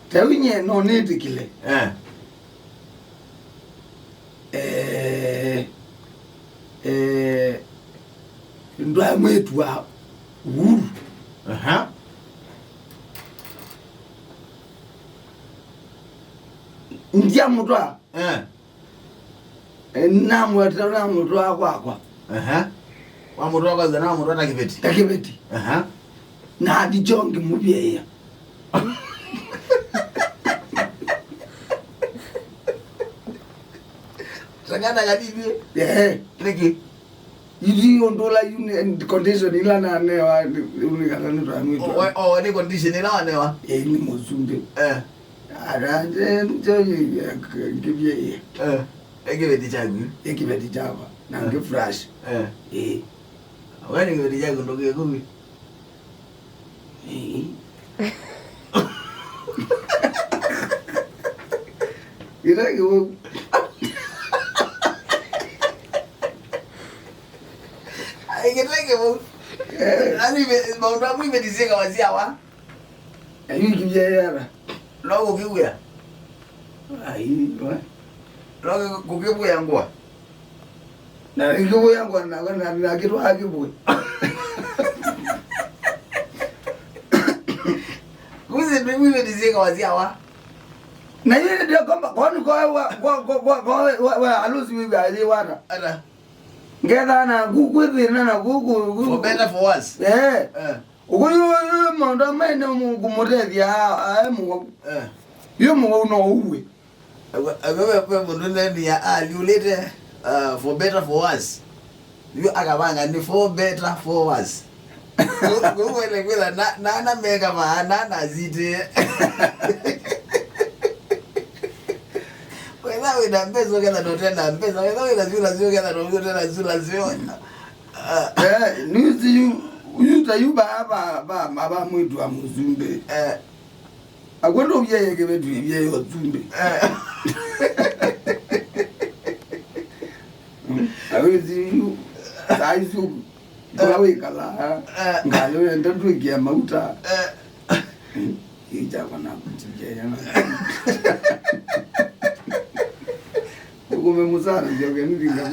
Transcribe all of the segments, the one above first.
tawinye no netikile ndwa mwitu wa uru ndia mutwa namwe tana mutwa kwakwa wa mutwa kwa zana mutwa takibeti na hadi jongi mubyeya Sangana gadibi leki yidi ondola yuni condition ila na newa unikana ndo amwito ni condition ila newa ni musumbi aranje njoyi kibye ekibeti chagwa na nge fresh wani ngibeti chagwa ndo ke kubi ira yo Ikiteke mo. Ani maundu mimi dizeka waziawa. Ayi kibyeya. Logo kibuya. Ayi wa. Logo kukibuya ngwa. Na kibuya ngwa na kitu hakibuya. Kuzi mimi dizeka waziawa. Na yeye ndio kwamba kwani kwa alusi mimi aliwana. Ana ngeda na gukwithina na guku for better for worse ukuyu mondo mene kumurethia mu yo mu no uwe wewe mundu nani ya aliulete for better for worse yo akabanga ni for better for worse wewe kwela na mega maana na zite wewe na mbezo kana ndo tena mbezo wewe lazima kana ndo tena lazima nuzi uyuba aba mwitu wa musumbi akwendo byeye kebetu byeye otsumbi awezi saizu kwawe kala ngalo enda tukia mauta ija bana kutijea na musana njoge ndinga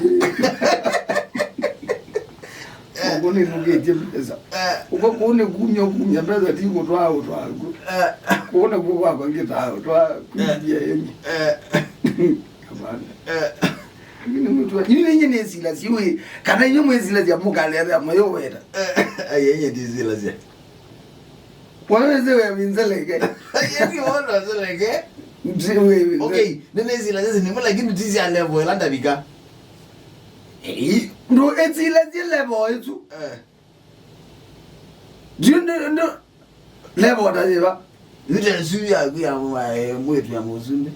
ngone nugeje pesa uko kuone kunya pesa tiko twao kuone kuwa kwa ngita twa kujia yenye kabana ni mtu ni nyinyi sila siwe kana nyinyi sila ya mukalera moyo wera ayenye dizila zia wewe minzeleke yeki wona zeleke wewe okay nene zila ni mala kimi tizi ya level landa bika ndo ezila level etu ndo level daziba yule suya ya mwitu ya musumbi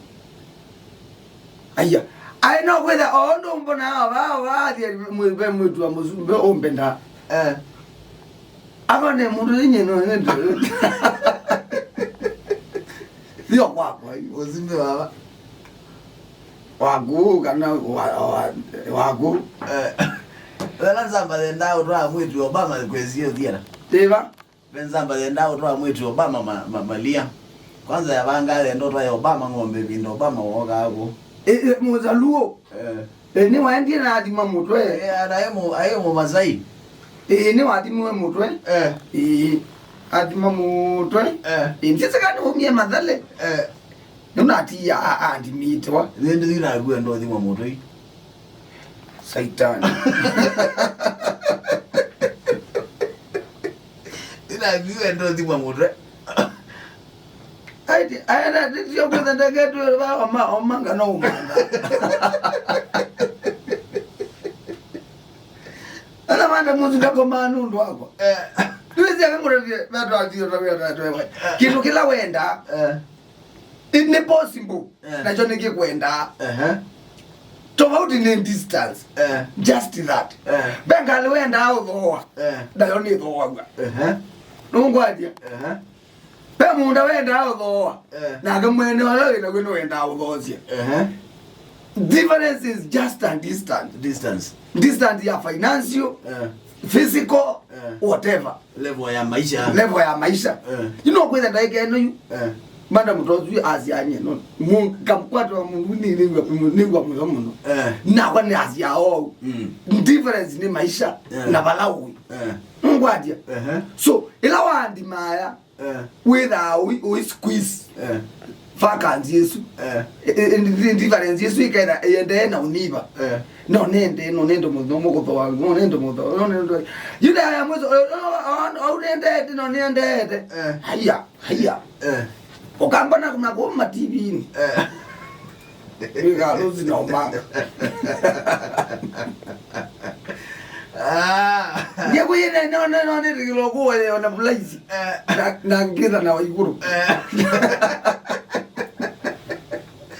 aya I know whether ondo mbona wa mwitu wa musumbi ompenda abone mundu nyene ndo Dio kwako musumbi baba wagu kana wagu Nzamba lenda utwa mwitu Obama kwezio diara teva Nzamba lenda utwa mwitu Obama malia kwanza yabanga lenda utwa Obama ngombe bindo Obama woga hapo muzaluo ni waendie na adima mutwe ayemo mazai ni wadimwe mutwe adima mutwe nditse kana umye madhale nunati ya andimitwa ndio ina agwe ndo adima mutwe Satan ina agwe ndo adima mutwe Ayana ndio kwa ndagato omanga no umanga Ala manda muzi ndako manundu wako tuwezi akangurevye watu atio kitu kila wenda ni possible nacho nikikwenda tofauti ni distance just that bengali wenda au dhoa dayo ni dhoa nungwadia munda wenda au dhoa na kamwene wala ina kwenda wenda au dhoa difference is just a distance ya financial physical whatever level ya maisha you know kwenda daike no you manda mutozu Athiani no kamkwatwa mundu ningwa muno na kwa ni Athiao difference ni maisha na balawi ngwadia so ila wandi maya without we squeeze vacancy yesu difference yesu ikaida yende na univa no nende muno ko to no nendo yuda ya mwezo au nende no nende haya okambana kuna kwa TV ni Rigaluzi na umanga. Ndia kuyene no ni rigilogo na bulaizi. Na ngira na waiguru.